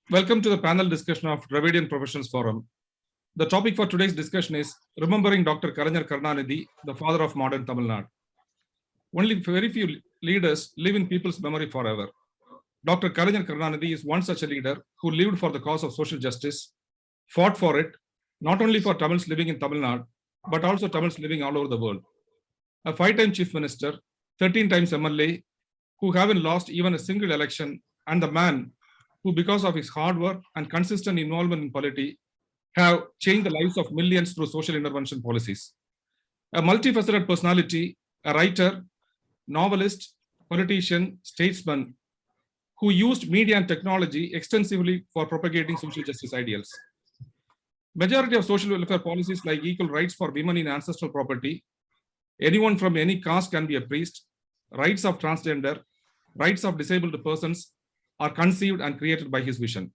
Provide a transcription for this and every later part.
Welcome to the panel discussion of Dravidian Professionals Forum. The topic for today's discussion is Remembering Dr. Kalaignar Karunanidhi, the father of modern Tamil Nadu. Only very few leaders live in people's memory forever. Dr. Kalaignar Karunanidhi is one such a leader who lived for the cause of social justice, fought for it, not only for Tamils living in Tamil Nadu, but also Tamils living all over the world. A 5-time Chief Minister, 13 times MLA, who haven't lost even a single election, and the man who, because of his hard work and consistent involvement in polity, have changed the lives of millions through social intervention policies. A multifaceted personality, a writer, novelist, politician, statesman, who used media and technology extensively for propagating social justice ideals. Majority of social welfare policies like equal rights for women in ancestral property, anyone from any caste can be a priest, rights of transgender, rights of disabled persons are conceived and created by his vision.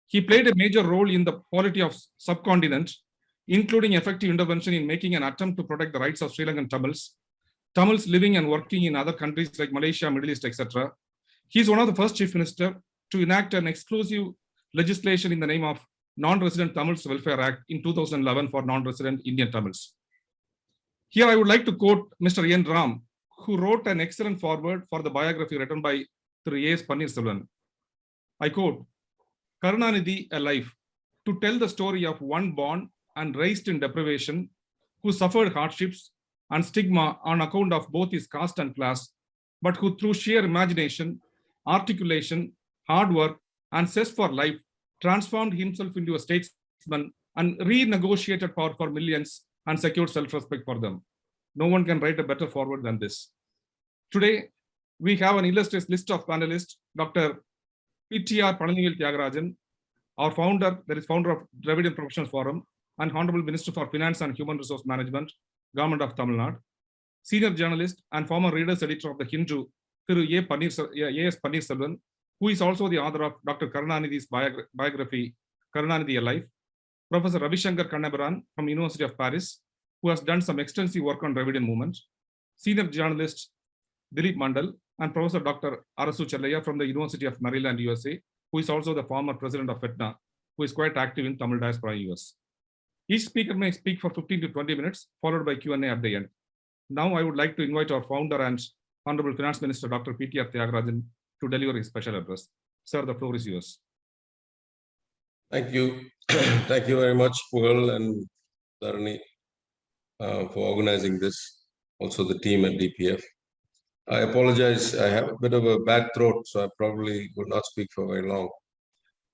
He played a major role in the polity of subcontinent, including effective intervention in making an attempt to protect the rights of Sri Lankan Tamils living and working in other countries like Malaysia, Middle East, etc. He is one of the first chief minister to enact an exclusive legislation in the name of Non-Resident Tamils Welfare Act in 2011 for non-resident Indian Tamils. Here I would like to quote Mr. N. Ram, who wrote an excellent foreword for the biography written by A.S. Pannirselvan. I quote, Karunanidhi, a life, to tell the story of one born and raised in deprivation, who suffered hardships and stigma on account of both his caste and class, but who through sheer imagination, articulation, hard work, and zest for life, transformed himself into a statesman and renegotiated power for millions and secured self-respect for them. No one can write a better foreword than this. Today, we have an illustrious list of panelists, Dr. P.T.R.Palanivel Thiaga Rajan, our founder, founder of Dravidian Professionals Forum, and Honorable Minister for Finance and Human Resource Management, Government of Tamil Nadu, senior journalist and former readers editor of the Hindu, A.S. Pannirselvan, who is also the author of Dr. Karunanidhi's biography, Karunanidhi Alive, Professor Ravi Shankar Kannabaran from University of Paris, who has done some extensive work on Dravidian Movement, senior journalist Dilip Mandal, and Professor Dr. Arasu Chellaya from the University of Maryland, USA, who is also the former president of FETNA, who is quite active in Tamil diaspora US. Each speaker may speak for 15 to 20 minutes, followed by Q&A at the end. Now I would like to invite our founder and Honorable Finance Minister, Dr. P.T.R. Thiaga Rajan, to deliver his special address. Sir, the floor is yours. Thank you. Thank you very much, Pugal and Dharani, for organizing this. Also the team at DPF. I apologize. I have a bit of a bad throat, so I probably will not speak for very long.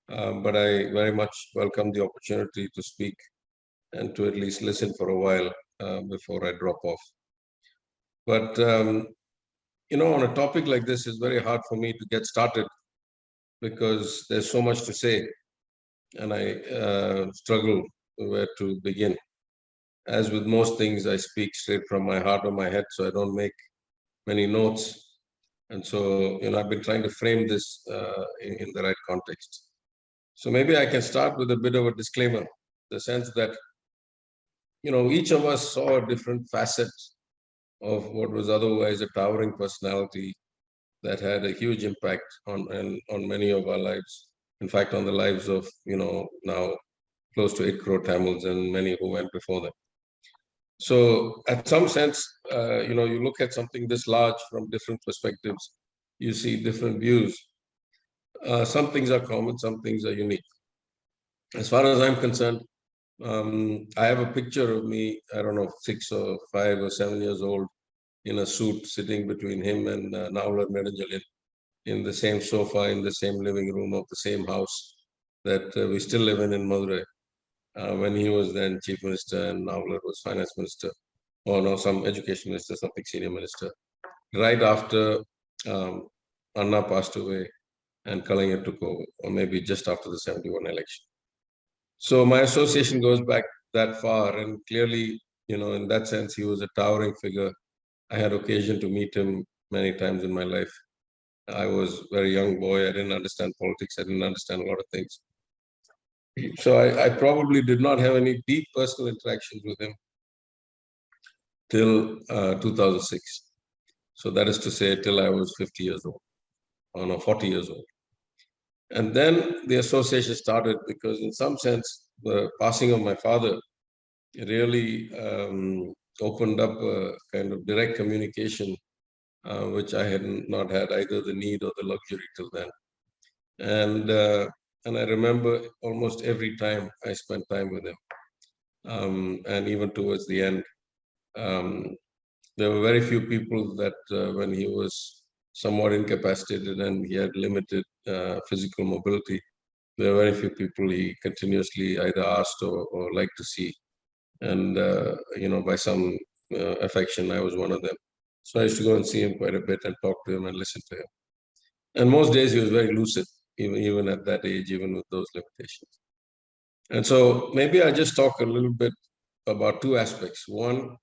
But I very much welcome the opportunity to speak and to at least listen for a while before I drop off. But, you know, on a topic like this, it's very hard for me to get started because there's so much to say and I struggle where to begin. As with most things, I speak straight from my heart or my head, so I don't make many notes. And so, you know, I've been trying to frame this in the right context. So maybe I can start with a bit of a disclaimer, the sense that, you know, each of us saw a different facet of what was otherwise a towering personality that had a huge impact on many of our lives. In fact, on the lives of, you know, now close to 8 crore Tamils and many who went before them. So at some sense, you know, you look at something this large from different perspectives, you see different views. Some things are common, some things are unique. As far as I'm concerned, I have a picture of me, I don't know, 6 or 5 or 7 years old in a suit sitting between him and Navlar Nedanjalin in the same sofa, in the same living room of the same house that we still live in Madurai. When he was then chief minister and Navlar was finance minister, or no, some education minister, something senior minister, right after Anna passed away and Kalaignar took over, or maybe just after the 71 election. So my association goes back that far, and clearly, you know, in that sense, he was a towering figure. I had occasion to meet him many times in my life. I was a very young boy. I didn't understand politics. I didn't understand a lot of things. So I probably did not have any deep personal interactions with him till 2006. So that is to say, till I was 50 years old, or no, 40 years old. And then the association started because in some sense, the passing of my father really opened up a kind of direct communication, which I had not had either the need or the luxury till then. And I remember almost every time I spent time with him. And even towards the end, there were very few people that when he was somewhat incapacitated and he had limited physical mobility, there were very few people he continuously either asked or liked to see. And, by some affection, I was one of them. So I used to go and see him quite a bit and talk to him and listen to him. And most days he was very lucid, even at that age, even with those limitations. And so maybe I just talk a little bit about two aspects. One,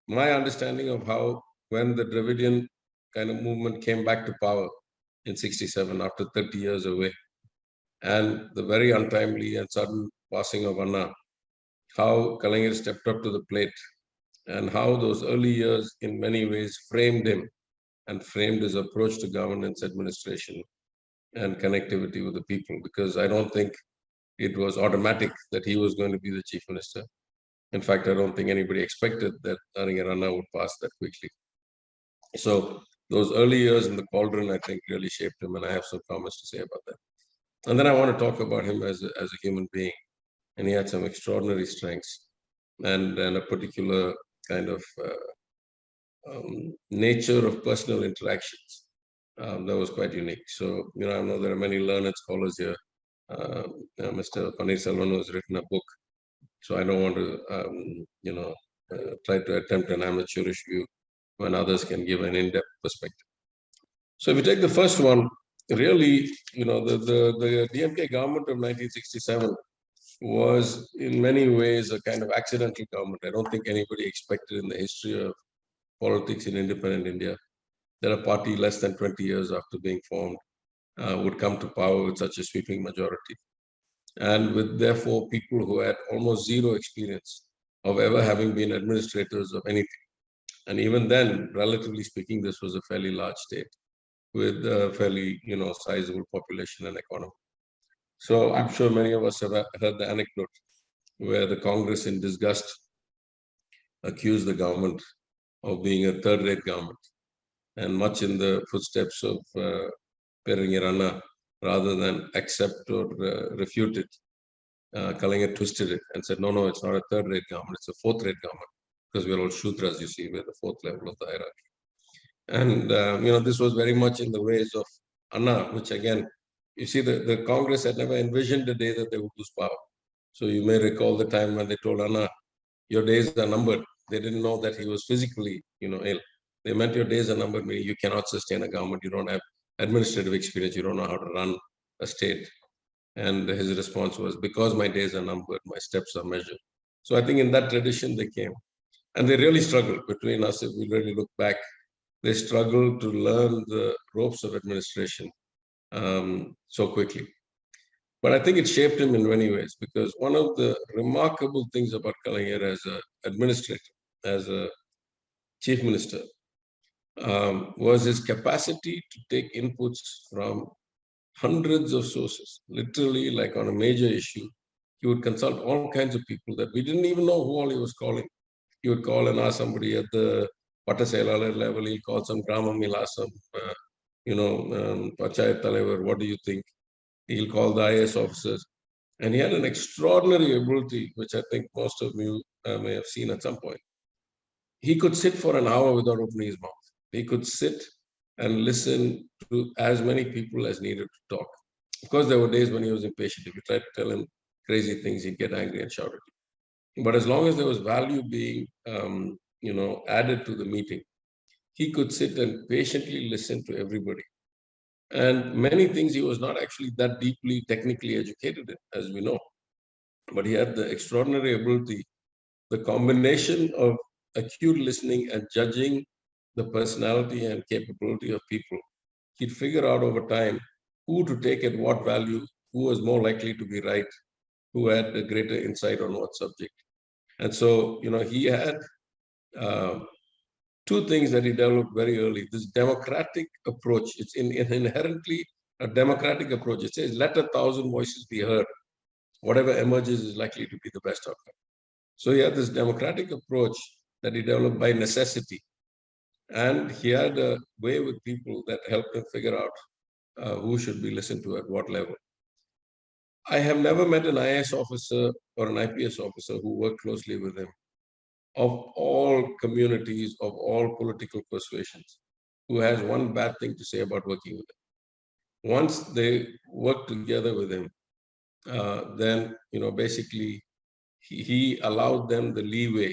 my understanding of how when the Dravidian kind of movement came back to power in 67 after 30 years away, and the very untimely and sudden passing of Anna, how Kalaignar stepped up to the plate, and how those early years in many ways framed him and framed his approach to governance, administration, and connectivity with the people, because I don't think it was automatic that he was going to be the chief minister. In fact, I don't think anybody expected that Kalaignar Anna would pass that quickly. So those early years in the cauldron, I think, really shaped him, and I have some comments to say about that. And then I want to talk about him as a human being, and he had some extraordinary strengths and a particular kind of nature of personal interactions that was quite unique. So, I know there are many learned scholars here. Mr. Paneerselvan has written a book, so I don't want to, try to attempt an amateurish view when others can give an in-depth perspective. So if you take the first one, really, the DMK government of 1967 was in many ways a kind of accidental government. I don't think anybody expected in the history of politics in independent India that a party less than 20 years after being formed would come to power with such a sweeping majority. And with therefore people who had almost zero experience of ever having been administrators of anything. And even then, relatively speaking, this was a fairly large state with a fairly, sizable population and economy. So I'm sure many of us have heard the anecdote where the Congress in disgust accused the government of being a third-rate government. And much in the footsteps of Kalaignar Anna, rather than accept or refute it, Kalaignar twisted it and said, no, it's not a third-rate government, it's a fourth-rate government, because we're all Shudras, you see, we're the fourth level of the hierarchy. And, this was very much in the ways of Anna, which again, you see, the Congress had never envisioned the day that they would lose power. So you may recall the time when they told Anna, your days are numbered. They didn't know that he was physically, ill. They meant your days are numbered, meaning you cannot sustain a government. You don't have administrative experience. You don't know how to run a state. And his response was, because my days are numbered, my steps are measured. So I think in that tradition they came. And they really struggled between us, if we really look back. They struggled to learn the ropes of administration so quickly. But I think it shaped him in many ways, because one of the remarkable things about Kalaignar as an administrator, as a chief minister, was his capacity to take inputs from hundreds of sources. Literally, like on a major issue, he would consult all kinds of people that we didn't even know who all he was calling. He would call and ask somebody at the Patasailalar level, he'll call some Gramam, he'll ask some, Panchayat தலைவர், what do you think? He'll call the IAS officers. And he had an extraordinary ability, which I think most of you may have seen at some point. He could sit for an hour without opening his mouth. He could sit and listen to as many people as needed to talk. Of course, there were days when he was impatient. If you tried to tell him crazy things, he'd get angry and shout at you. But as long as there was value being, added to the meeting, he could sit and patiently listen to everybody. And many things he was not actually that deeply technically educated in, as we know. But he had the extraordinary ability, the combination of acute listening and judging the personality and capability of people. He'd figure out over time who to take at what value, who was more likely to be right, who had a greater insight on what subject. And so, he had two things that he developed very early. This democratic approach, it's inherently a democratic approach. It says, let 1,000 voices be heard. Whatever emerges is likely to be the best outcome. So he had this democratic approach that he developed by necessity. And he had a way with people that helped him figure out who should be listened to at what level. I have never met an IAS officer or an IPS officer who worked closely with him, of all communities, of all political persuasions, who has one bad thing to say about working with him. Once they work together with him, then, basically he allowed them the leeway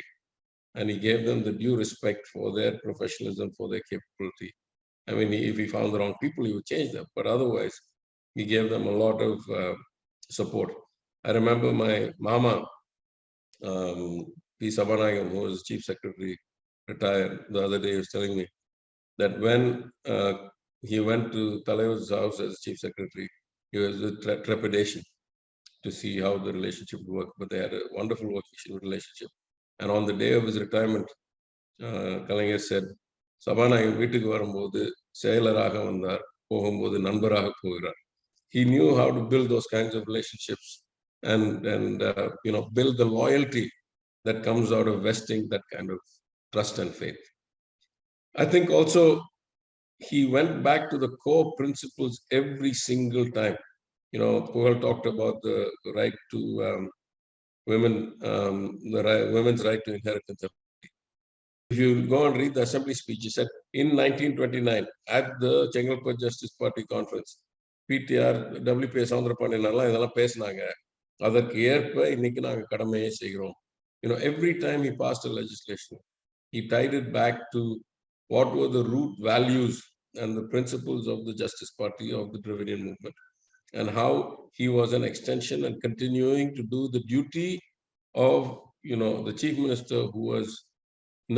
and he gave them the due respect for their professionalism, for their capability. I mean, if he found the wrong people, he would change them. But otherwise, he gave them a lot of support. I remember my mama, P. Sabanagam, who was chief secretary, retired, the other day, he was telling me that when he went to Talaivar's house as chief secretary, he was with trepidation to see how the relationship would work. But they had a wonderful working relationship. And on the day of his retirement, Kalaignar said, Sabanagam வீட்டுக்கு வரும்போது செயலராக வந்தார், போகும்போது நண்பராக போகிறார். He knew how to build those kinds of relationships and build the loyalty that comes out of vesting that kind of trust and faith. I think also he went back to the core principles every single time. Pugal talked about the right to women, women's right to inheritance. If you go and read the Assembly speech, he said in 1929 at the Chengalpet Justice Party conference, P.T.R. W.P. Soundarapanian இதெல்லாம் பேசினாங்க. அதற்கு ஏற்ப இன்னைக்கு நாங்க கடமையை செய்கிறோம். Every time he passed a legislation, he tied it back to what were the root values and the principles of the Justice Party, of the Dravidian Movement, and how he was an extension and continuing to do the duty of, the chief minister who was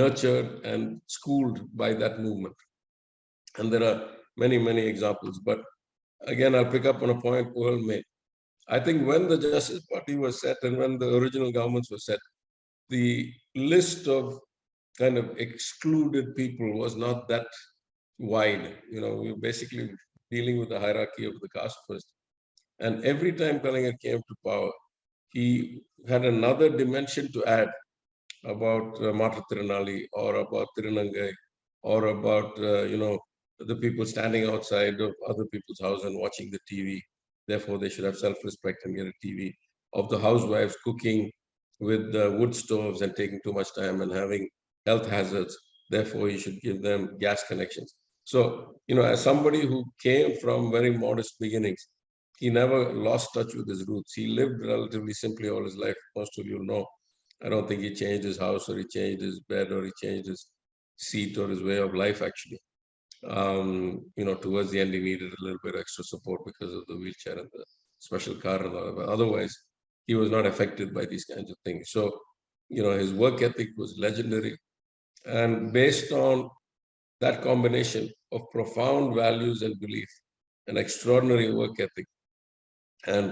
nurtured and schooled by that movement. And there are many, many examples. But again, I'll pick up on a point Hon.Min. I think when the Justice Party was set and when the original governments were set, the list of kind of excluded people was not that wide. We were basically dealing with the hierarchy of the caste first. And every time Kalaignar came to power, he had another dimension to add about Matrathirunali or about Tirunangai or about, the people standing outside of other people's house and watching the TV. Therefore, they should have self-respect and get a TV. Of the housewives cooking with wood stoves and taking too much time and having health hazards. Therefore, you should give them gas connections. So, as somebody who came from very modest beginnings, he never lost touch with his roots. He lived relatively simply all his life. Most of you know. I don't think he changed his house or he changed his bed or he changed his seat or his way of life, actually. Towards the end, he needed a little bit extra support because of the wheelchair and the special car and all that. Otherwise, he was not affected by these kinds of things. So, his work ethic was legendary. And based on that combination of profound values and belief, an extraordinary work ethic, and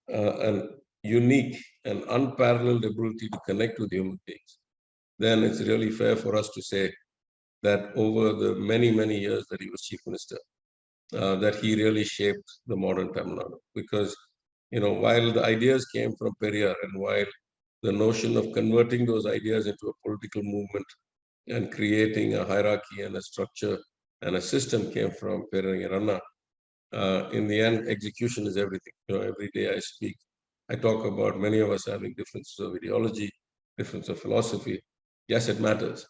an unique and unparalleled ability to connect with human beings, then it's really fair for us to say that over the many, many years that he was chief minister, that he really shaped the modern Tamil Nadu. Because, while the ideas came from Periyar and while the notion of converting those ideas into a political movement and creating a hierarchy and a structure and a system came from Periyar Anna, in the end, execution is everything. Every day I speak, I talk about many of us having differences of ideology, difference of philosophy. Yes, it matters,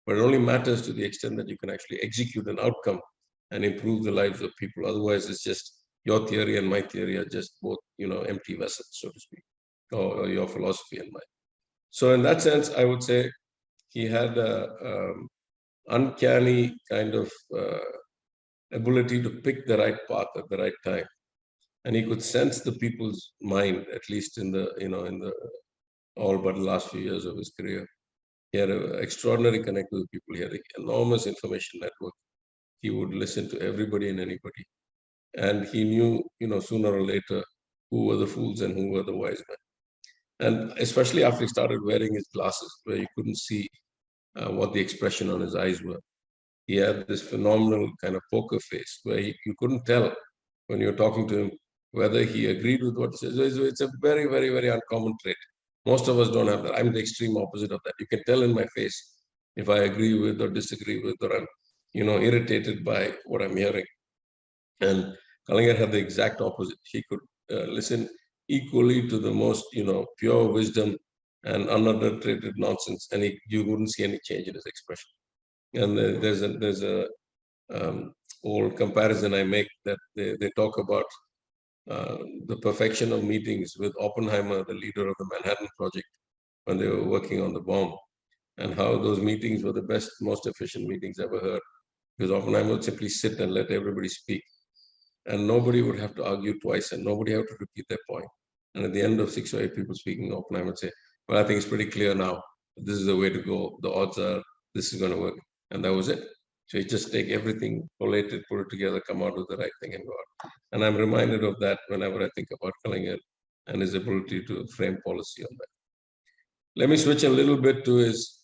but it only matters to the extent that you can actually execute an outcome and improve the lives of people. Otherwise, it's just your theory and my theory are just both, empty vessels, so to speak, or your philosophy and mine. So in that sense, I would say he had a uncanny kind of ability to pick the right path at the right time. And he could sense the people's mind, at least in the, in the all but the last few years of his career. He had an extraordinary connect with people. He had an enormous information network. He would listen to everybody and anybody. And he knew, sooner or later, who were the fools and who were the wise men. And especially after he started wearing his glasses, where you couldn't see what the expression on his eyes were. He had this phenomenal kind of poker face where you couldn't tell when you're talking to him, whether he agreed with what he says. It's a very, very, very uncommon trait. Most of us don't have that. I'm the extreme opposite of that. You can tell in my face if I agree with or disagree with, or I'm, irritated by what I'm hearing. And Kalaignar had the exact opposite. He could listen equally to the most, pure wisdom and unadulterated nonsense, and you wouldn't see any change in his expression. And there's a old comparison I make that they talk about the perfection of meetings with Oppenheimer, the leader of the Manhattan Project, when they were working on the bomb, and how those meetings were the best, most efficient meetings ever heard. Because Oppenheimer would simply sit and let everybody speak, and nobody would have to argue twice, and nobody have to repeat their point. And at the end of 6 or 8 people speaking, Oppenheimer would say, "Well, I think it's pretty clear now. This is the way to go. The odds are this is going to work," and that was it. So you just take everything, collate it, put it together, come out with the right thing, and go out. And I'm reminded of that whenever I think about Kalaignar and his ability to frame policy on that. Let me switch a little bit to his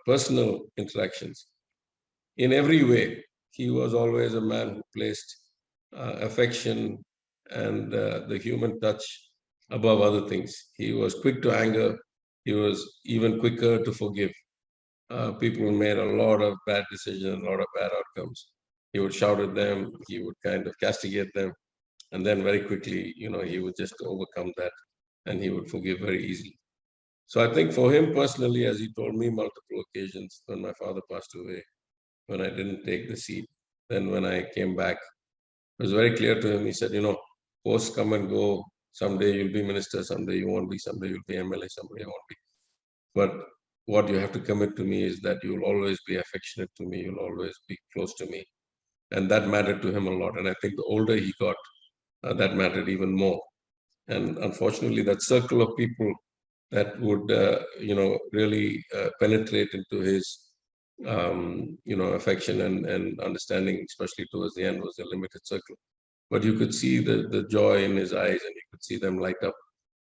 personal interactions. In every way, he was always a man who placed affection and the human touch above other things. He was quick to anger. He was even quicker to forgive. People made a lot of bad decisions, a lot of bad outcomes. He would shout at them. He would kind of castigate them. And then very quickly, he would just overcome that, and he would forgive very easily. So I think for him personally, as he told me multiple occasions when my father passed away, when I didn't take the seat, then when I came back, it was very clear to him. He said, posts come and go. Someday you'll be minister, someday you won't be, someday you'll be MLA, someday you won't be. But what you have to commit to me is that you'll always be affectionate to me, you'll always be close to me. And that mattered to him a lot. And I think the older he got, that mattered even more. And unfortunately, that circle of people that would, really penetrate into his, affection and understanding, especially towards the end, was a limited circle. But you could see the joy in his eyes, and you could see them light up.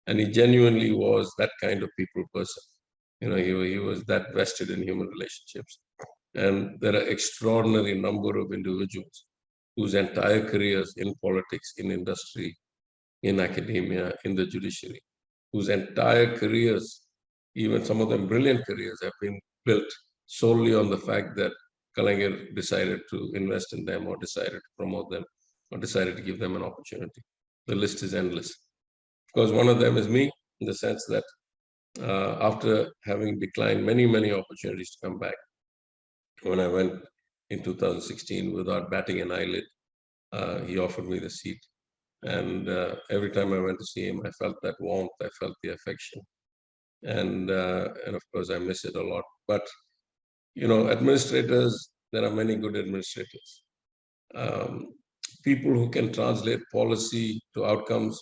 And he genuinely was that kind of people person. He was that vested in human relationships. And there are extraordinary number of individuals whose entire careers in politics, in industry, in academia, in the judiciary, whose entire careers, even some of them brilliant careers, have been built solely on the fact that Kalaignar decided to invest in them, or decided to promote them, or decided to give them an opportunity. The list is endless. Of course, one of them is me, in the sense that after having declined many, many opportunities to come back, when I went in 2016 without batting an eyelid, he offered me the seat. And every time I went to see him, I felt that warmth, I felt the affection. And of course, I miss it a lot. But, administrators, there are many good administrators. People who can translate policy to outcomes,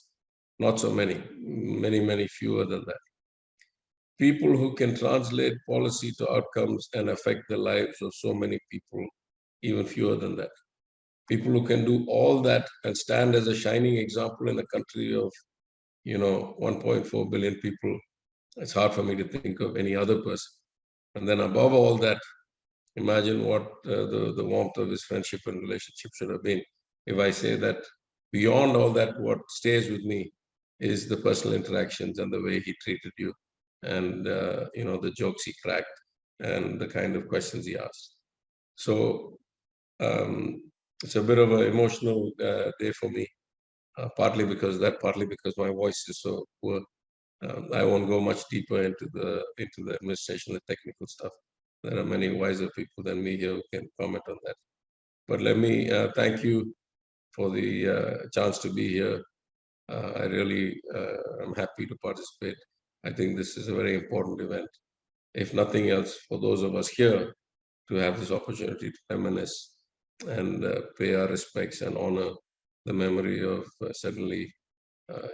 not so many, many fewer than that. People who can translate policy to outcomes and affect the lives of so many people, even fewer than that. People who can do all that and stand as a shining example in a country of, 1.4 billion people. It's hard for me to think of any other person. And then above all that, imagine what the warmth of his friendship and relationship should have been. If I say that beyond all that, what stays with me is the personal interactions and the way he treated you, and the jokes he cracked, and the kind of questions he asked. So it's a bit of an emotional day for me, partly because my voice is so poor. I won't go much deeper into the administration, the technical stuff. There are many wiser people than me here who can comment on that. But let me thank you for the chance to be here. I really am happy to participate. I think this is a very important event. If nothing else, for those of us here, to have this opportunity to reminisce and pay our respects and honor the memory of certainly,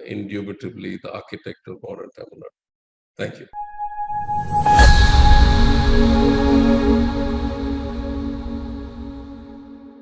indubitably, the architect of modern Tamil Nadu. Thank you.